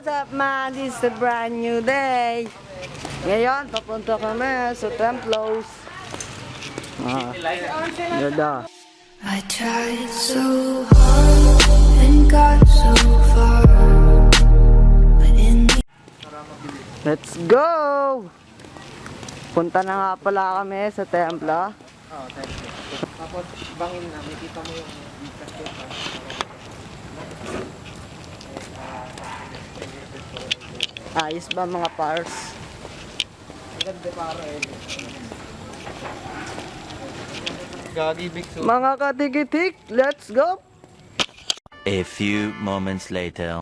What's up man? This is a brand new day. Ngayon, papunta kami sa Templos. Ganda. I tried so hard and got so far, but in the Let's go! Punta na nga pala kami sa templo. Templo. Tapos bangin na, makita mo yung bigas ko. Ayos ba mga pars? Ang ganda para eh. Gagi big soup. Mga katikitik, let's go! A few moments later.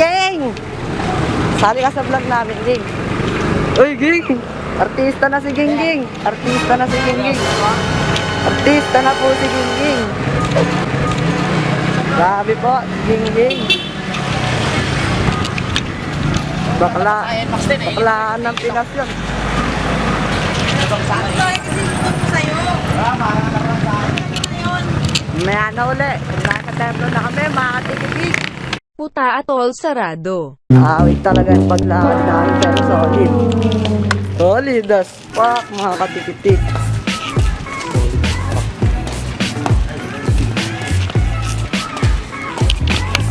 Ging! Sali ka sa vlog namin, Ging. Uy, Ging! Artista na si Ging. Artista na si Ging. Artista na po si Ging. Grabe po, Ging. Baklaan ng Pinas yun. Maya na uli. Nakatemplo na kami, mga katikipig. Puta atol sarado. Awit talaga yung paglakad namin pero solid. Solid as fuck mga katikitik.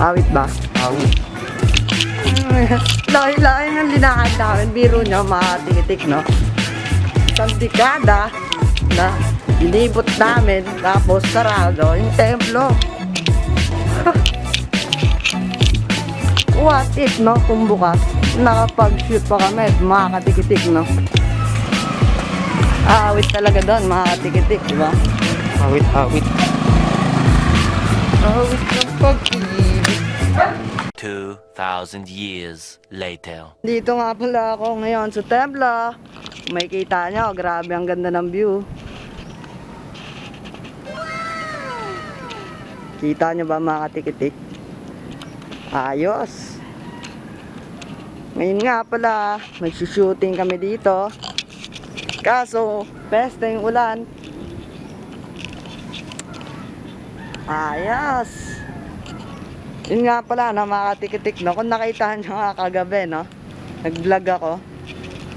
Awit ba? Awit. Laki-laki ng linakad namin. Biro nyo mga katikitik, no? Isang dekada na inibot namin tapos sarado yung templo. What if, no? Kung bukas, nakapag-shoot pa kami, mga katikitik, no? Awit talaga doon, mga katikitik, di ba? Awit. Awit ng pag-ibig. 2,000 years later. Dito nga pala ako ngayon sa templo. May kita nyo, grabe ang ganda ng view. Kita nyo ba mga katikitik? Ayos. Ngayon nga pala, magsushooting kami dito. Kaso, pesta yung ulan. Ayos. Yun nga pala, no, mga katikitik, no? Kung nakita nyo nga kagabi, no? Nag-vlog ako.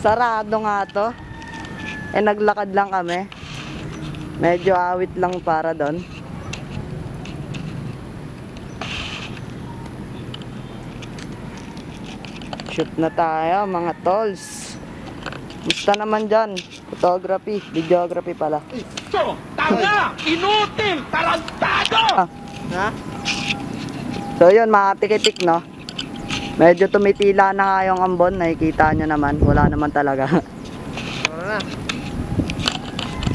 Sarado nga to. Naglakad lang kami. Medyo awit lang para doon. Shoot na tayo mga tolls. Gusto naman dyan. Photography, videography pala. So, tanga! Inutil! Tarantado! Ha? So yun mga tikitik, no? Medyo tumitila na nga yung ambon. Nakikita nyo naman. Wala naman talaga. Wala na.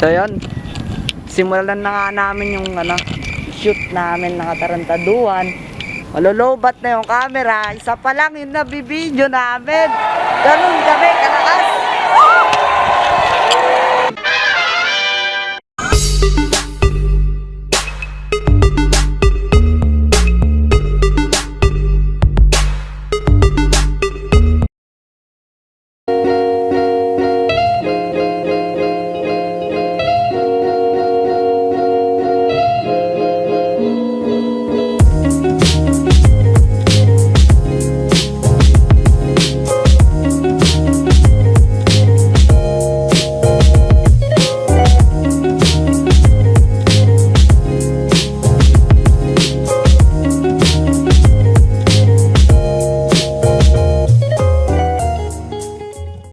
So yun. Simulan na nga namin yung shoot namin ng katarantaduhan. Malolobat na yung camera. Isa pa lang yung nabibideo namin. Ganun kami kalakas.